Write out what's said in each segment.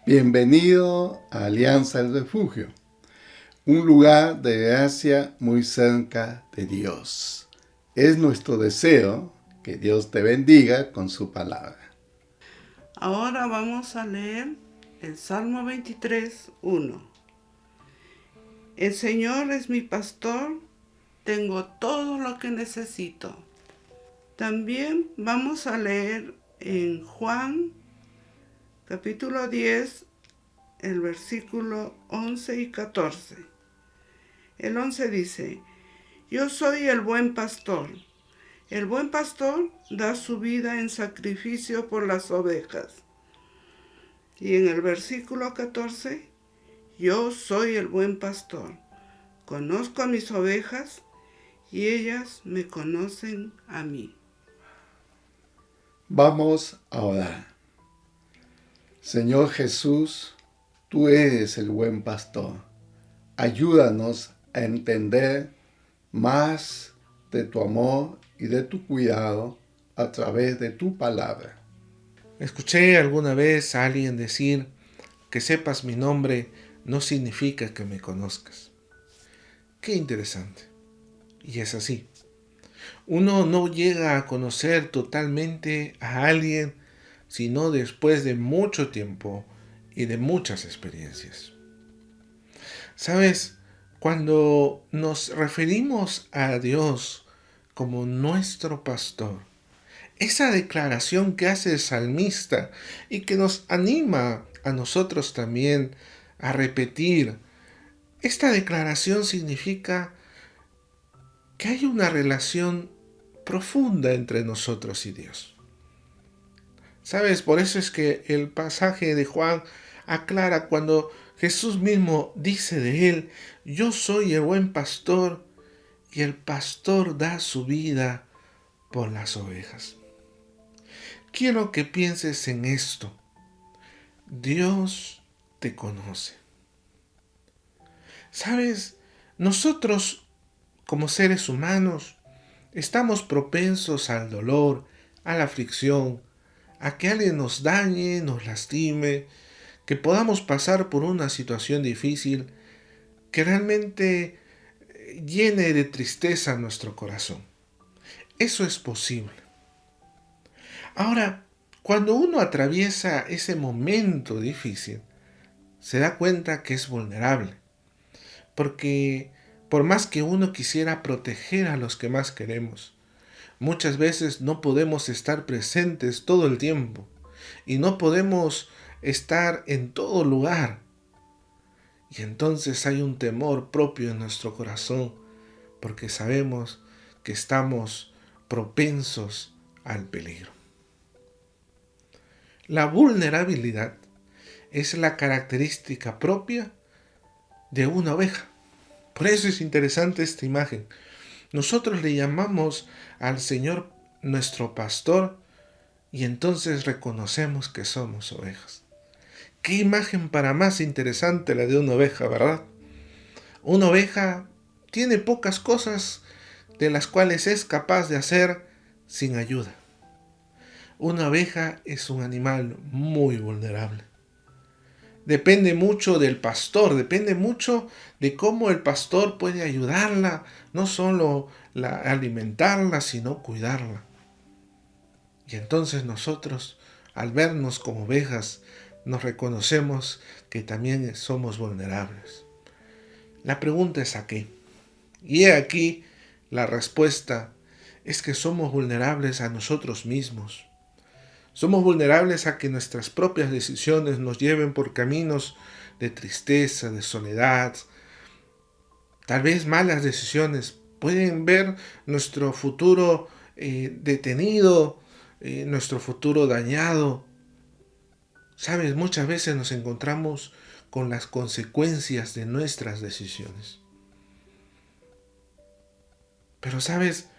Bienvenido a Alianza del Refugio, un lugar de gracia muy cerca de Dios. Es nuestro deseo que Dios te bendiga con su palabra. Ahora vamos a leer el Salmo 23, 1. El Señor es mi pastor, tengo todo lo que necesito. También vamos a leer en Juan capítulo 10, el versículo 11 y 14. El 11 dice: Yo soy el buen pastor. El buen pastor da su vida en sacrificio por las ovejas. Y en el versículo 14, yo soy el buen pastor. Conozco a mis ovejas y ellas me conocen a mí. Vamos a orar. Señor Jesús, tú eres el buen pastor. Ayúdanos a entender más de tu amor y de tu cuidado a través de tu palabra. Escuché alguna vez a alguien decir que sepas mi nombre no significa que me conozcas. Qué interesante. Y es así. Uno no llega a conocer totalmente a alguien sino después de mucho tiempo y de muchas experiencias. ¿Sabes? Cuando nos referimos a Dios como nuestro pastor, esa declaración que hace el salmista y que nos anima a nosotros también a repetir, esta declaración significa que hay una relación profunda entre nosotros y Dios. ¿Sabes? Por eso es que el pasaje de Juan aclara cuando Jesús mismo dice de él: yo soy el buen pastor y el pastor da su vida por las ovejas. Quiero que pienses en esto. Dios te conoce. ¿Sabes? Nosotros, como seres humanos, estamos propensos al dolor, a la aflicción, a que alguien nos dañe, nos lastime, que podamos pasar por una situación difícil que realmente llene de tristeza nuestro corazón. Eso es posible. Ahora, cuando uno atraviesa ese momento difícil, se da cuenta que es vulnerable, porque por más que uno quisiera proteger a los que más queremos, muchas veces no podemos estar presentes todo el tiempo y no podemos estar en todo lugar. Y entonces hay un temor propio en nuestro corazón porque sabemos que estamos propensos al peligro. La vulnerabilidad es la característica propia de una oveja. Por eso es interesante esta imagen. Nosotros le llamamos al Señor nuestro pastor y entonces reconocemos que somos ovejas. Qué imagen para más interesante la de una oveja, ¿verdad? Una oveja tiene pocas cosas de las cuales es capaz de hacer sin ayuda. Una oveja es un animal muy vulnerable. Depende mucho del pastor, depende mucho de cómo el pastor puede ayudarla, no solo alimentarla, sino cuidarla. Y entonces nosotros, al vernos como ovejas, nos reconocemos que también somos vulnerables. La pregunta es ¿a qué? Y he aquí la respuesta es que somos vulnerables a nosotros mismos. Somos vulnerables a que nuestras propias decisiones nos lleven por caminos de tristeza, de soledad. Tal vez malas decisiones pueden ver nuestro futuro detenido, nuestro futuro dañado. Sabes, muchas veces nos encontramos con las consecuencias de nuestras decisiones. Pero sabes,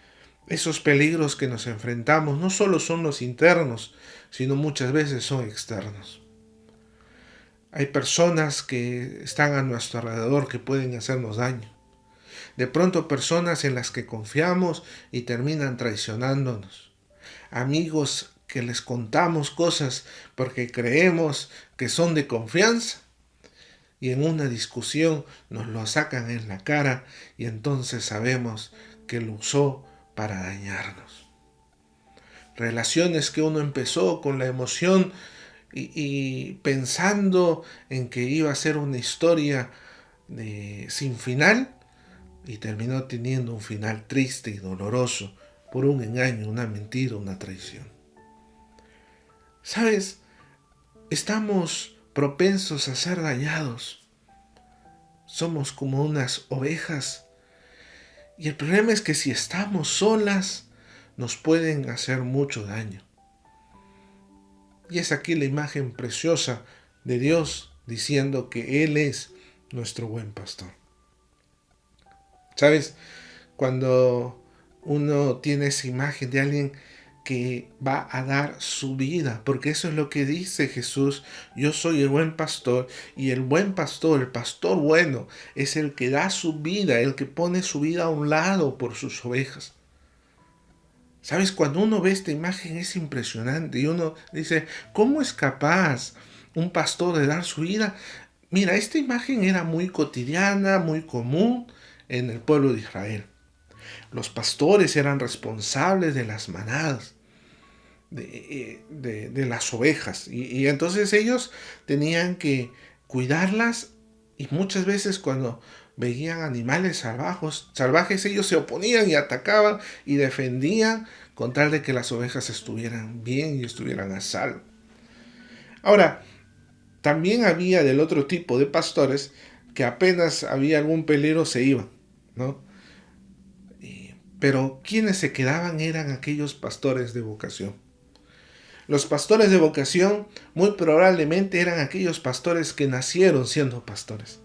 esos peligros que nos enfrentamos no solo son los internos, sino muchas veces son externos. Hay personas que están a nuestro alrededor que pueden hacernos daño. De pronto personas en las que confiamos y terminan traicionándonos. Amigos que les contamos cosas porque creemos que son de confianza y en una discusión nos lo sacan en la cara y entonces sabemos que lo usó para dañarnos. Relaciones que uno empezó con la emoción y pensando en que iba a ser una historia sin final y terminó teniendo un final triste y doloroso por un engaño, una mentira, una traición. ¿Sabes? Estamos propensos a ser dañados. Somos como unas ovejas. Y el problema es que si estamos solas, nos pueden hacer mucho daño. Y es aquí la imagen preciosa de Dios diciendo que Él es nuestro buen pastor. ¿Sabes? Cuando uno tiene esa imagen de alguien que va a dar su vida, porque eso es lo que dice Jesús: yo soy el buen pastor, y el buen pastor, el pastor bueno, es el que da su vida, el que pone su vida a un lado por sus ovejas. ¿Sabes? Cuando uno ve esta imagen es impresionante y uno dice, ¿cómo es capaz un pastor de dar su vida? Mira, esta imagen era muy cotidiana, muy común en el pueblo de Israel. Los pastores eran responsables de las manadas, de las ovejas, y entonces ellos tenían que cuidarlas, y muchas veces cuando veían animales salvajes ellos se oponían y atacaban y defendían con tal de que las ovejas estuvieran bien y estuvieran a salvo. Ahora, también había del otro tipo de pastores que apenas había algún peligro se iban, ¿no? Pero quienes se quedaban eran aquellos pastores de vocación. Los pastores de vocación muy probablemente eran aquellos pastores que nacieron siendo pastores,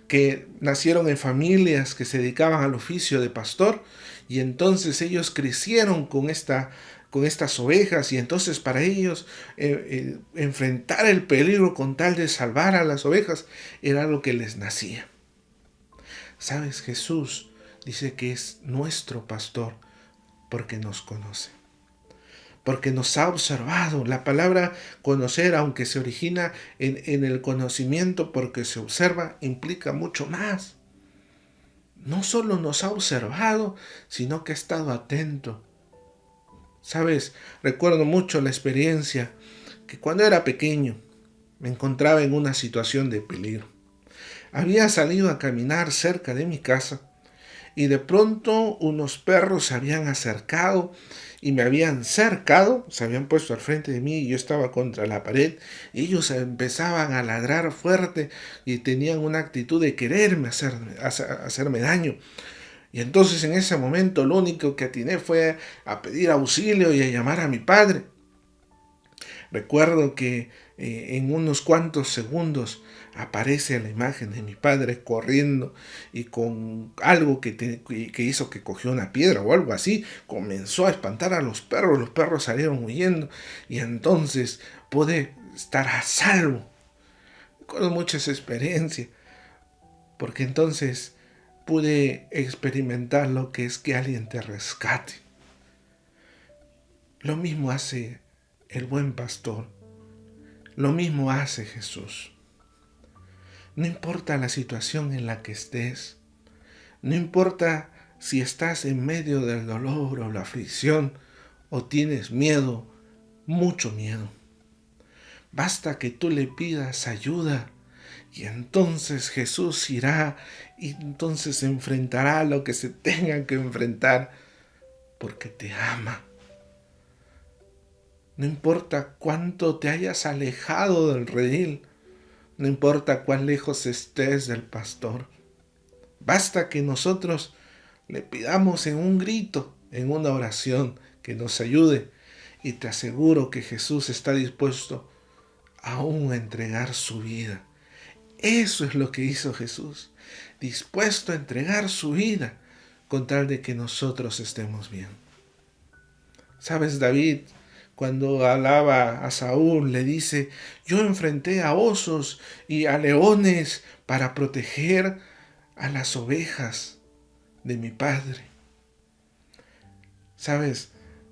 que nacieron en familias que se dedicaban al oficio de pastor, y entonces ellos crecieron con estas ovejas, y entonces para ellos enfrentar el peligro con tal de salvar a las ovejas era lo que les nacía. ¿Sabes? Jesús dice que es nuestro pastor porque nos conoce, porque nos ha observado. La palabra conocer, aunque se origina en el conocimiento porque se observa, implica mucho más. No solo nos ha observado, sino que ha estado atento. ¿Sabes? Recuerdo mucho la experiencia que cuando era pequeño me encontraba en una situación de peligro. Había salido a caminar cerca de mi casa y de pronto unos perros se habían acercado y me habían cercado, se habían puesto al frente de mí y yo estaba contra la pared. Ellos empezaban a ladrar fuerte y tenían una actitud de quererme hacerme daño. Y entonces en ese momento lo único que atiné fue a pedir auxilio y a llamar a mi padre. Recuerdo que en unos cuantos segundos aparece la imagen de mi padre corriendo y con algo que hizo que cogió una piedra o algo así, comenzó a espantar a los perros salieron huyendo y entonces pude estar a salvo. Recuerdo mucho esa experiencia, porque entonces pude experimentar lo que es que alguien te rescate. Lo mismo hace el buen pastor. Lo mismo hace Jesús. No importa la situación en la que estés, no importa si estás en medio del dolor o la aflicción o tienes miedo, mucho miedo. Basta que tú le pidas ayuda y entonces Jesús irá y entonces enfrentará lo que se tenga que enfrentar porque te ama. No importa cuánto te hayas alejado del redil, no importa cuán lejos estés del pastor. Basta que nosotros le pidamos en un grito, en una oración, que nos ayude, y te aseguro que Jesús está dispuesto aún a entregar su vida. Eso es lo que hizo Jesús, dispuesto a entregar su vida con tal de que nosotros estemos bien. ¿Sabes? David, cuando alaba a Saúl, le dice: yo enfrenté a osos y a leones para proteger a las ovejas de mi padre. ¿Sabes?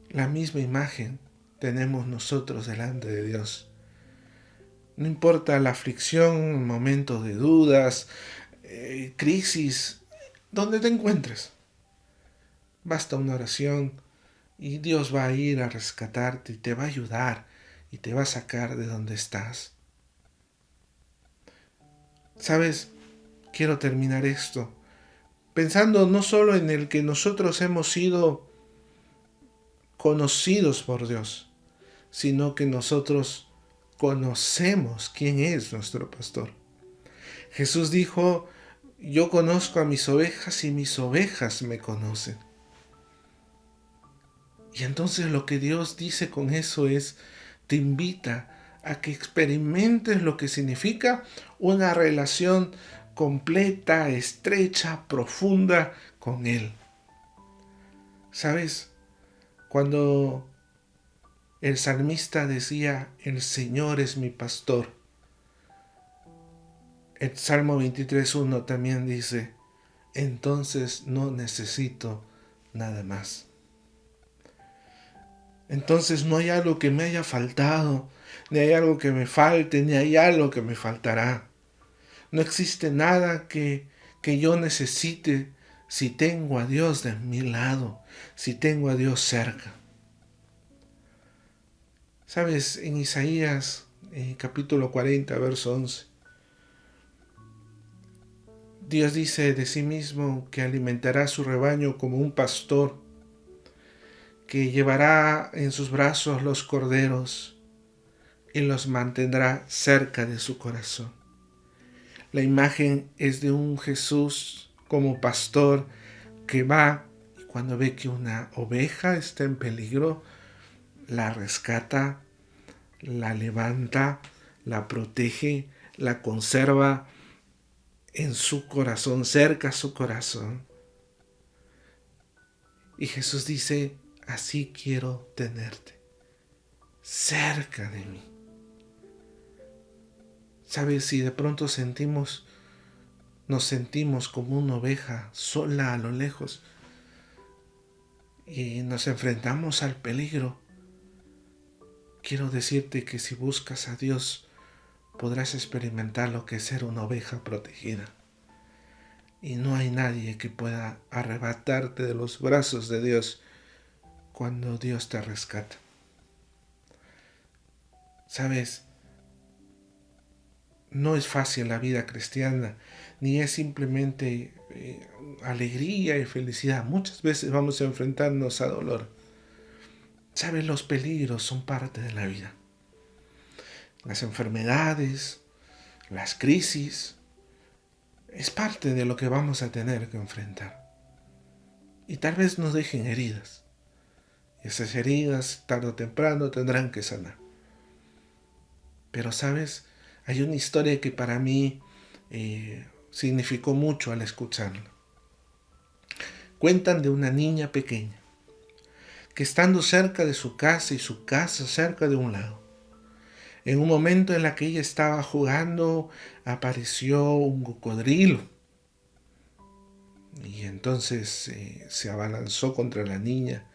La misma imagen tenemos nosotros delante de Dios. No importa la aflicción, momentos de dudas, crisis, donde te encuentres. Basta una oración y Dios va a ir a rescatarte y te va a ayudar y te va a sacar de donde estás. ¿Sabes? Quiero terminar esto pensando no solo en el que nosotros hemos sido conocidos por Dios, sino que nosotros conocemos quién es nuestro pastor. Jesús dijo: yo conozco a mis ovejas y mis ovejas me conocen. Y entonces lo que Dios dice con eso es, te invita a que experimentes lo que significa una relación completa, estrecha, profunda con Él. ¿Sabes? Cuando el salmista decía, el Señor es mi pastor, el Salmo 23:1 también dice, entonces no necesito nada más. Entonces no hay algo que me haya faltado, ni hay algo que me falte, ni hay algo que me faltará. No existe nada que yo necesite si tengo a Dios de mi lado, si tengo a Dios cerca. ¿Sabes? En Isaías, capítulo 40, verso 11, Dios dice de sí mismo que alimentará su rebaño como un pastor, que llevará en sus brazos los corderos y los mantendrá cerca de su corazón. La imagen es de un Jesús como pastor que va y cuando ve que una oveja está en peligro, la rescata, la levanta, la protege, la conserva en su corazón, cerca a su corazón. Y Jesús dice, así quiero tenerte, cerca de mí. ¿Sabes? Si de pronto nos sentimos como una oveja sola a lo lejos y nos enfrentamos al peligro, quiero decirte que si buscas a Dios, podrás experimentar lo que es ser una oveja protegida. Y no hay nadie que pueda arrebatarte de los brazos de Dios cuando Dios te rescata. ¿Sabes? No es fácil la vida cristiana, ni es simplemente alegría y felicidad. Muchas veces vamos a enfrentarnos a dolor. ¿Sabes? Los peligros son parte de la vida. Las enfermedades, las crisis, es parte de lo que vamos a tener que enfrentar. Y tal vez nos dejen heridas. Y esas heridas, tarde o temprano, tendrán que sanar. Pero, ¿sabes? Hay una historia que para mí significó mucho al escucharla. Cuentan de una niña pequeña que estando cerca de su casa y su casa cerca de un lago, en un momento en la que ella estaba jugando, apareció un cocodrilo. Y entonces se abalanzó contra la niña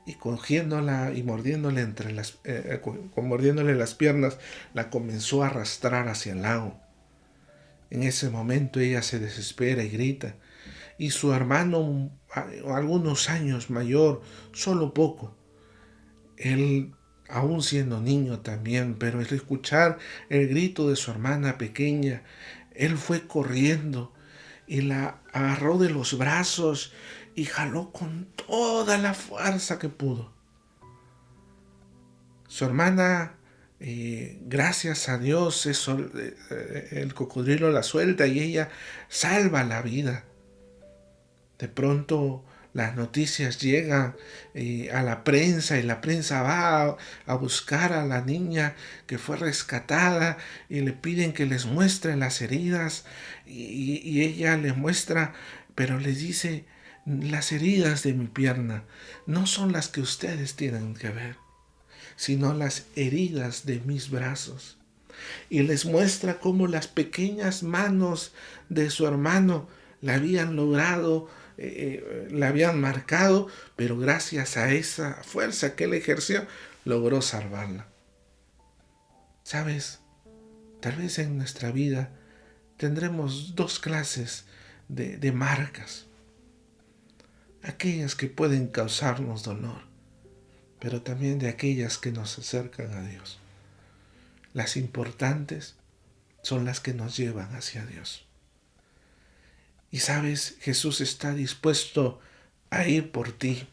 y cogiéndola y mordiéndole mordiéndole las piernas, la comenzó a arrastrar hacia el lago. En ese momento ella se desespera y grita. Y su hermano, algunos años mayor, solo poco, él aún siendo niño también, pero al escuchar el grito de su hermana pequeña, él fue corriendo y la agarró de los brazos y jaló con toda la fuerza que pudo. Su hermana, gracias a Dios, el cocodrilo la suelta y ella salva la vida. De pronto las noticias llegan a la prensa y la prensa va a buscar a la niña que fue rescatada y le piden que les muestren las heridas y ella les muestra, pero les dice, las heridas de mi pierna no son las que ustedes tienen que ver, sino las heridas de mis brazos. Y les muestra cómo las pequeñas manos de su hermano la habían logrado le habían marcado, pero gracias a esa fuerza que él ejerció, logró salvarla. ¿Sabes? Tal vez en nuestra vida tendremos dos clases de marcas. Aquellas que pueden causarnos dolor, pero también de aquellas que nos acercan a Dios. Las importantes son las que nos llevan hacia Dios. Y sabes, Jesús está dispuesto a ir por ti.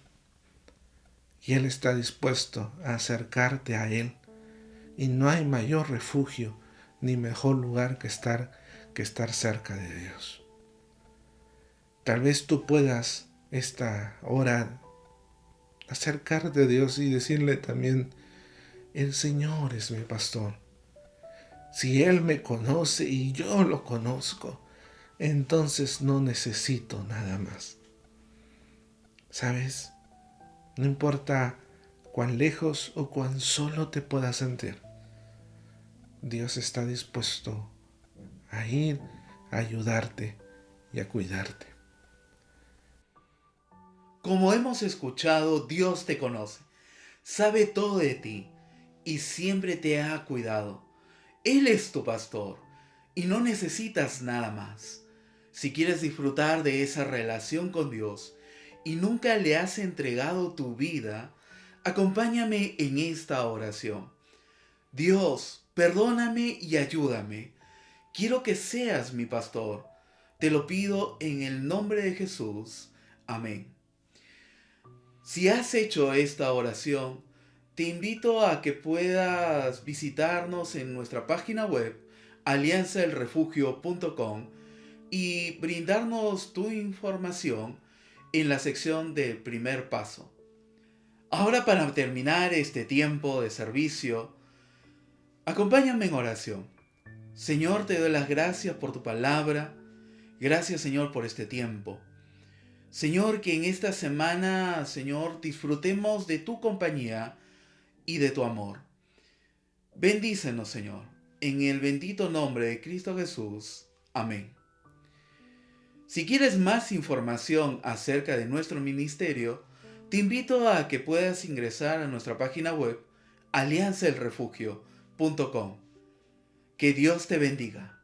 Y Él está dispuesto a acercarte a Él. Y no hay mayor refugio ni mejor lugar que estar cerca de Dios. Tal vez tú puedas esta hora acercarte a Dios y decirle también: el Señor es mi pastor. Si Él me conoce y yo lo conozco, entonces no necesito nada más. ¿Sabes? No importa cuán lejos o cuán solo te puedas sentir, Dios está dispuesto a ir, a ayudarte y a cuidarte. Como hemos escuchado, Dios te conoce, sabe todo de ti y siempre te ha cuidado. Él es tu pastor y no necesitas nada más. Si quieres disfrutar de esa relación con Dios y nunca le has entregado tu vida, acompáñame en esta oración. Dios, perdóname y ayúdame. Quiero que seas mi pastor. Te lo pido en el nombre de Jesús. Amén. Si has hecho esta oración, te invito a que puedas visitarnos en nuestra página web alianzaelrefugio.com y brindarnos tu información en la sección de primer paso. Ahora, para terminar este tiempo de servicio, acompáñame en oración. Señor, te doy las gracias por tu palabra. Gracias, Señor, por este tiempo. Señor, que en esta semana, Señor, disfrutemos de tu compañía y de tu amor. Bendícenos, Señor, en el bendito nombre de Cristo Jesús. Amén. Si quieres más información acerca de nuestro ministerio, te invito a que puedas ingresar a nuestra página web alianzaelrefugio.com. Que Dios te bendiga.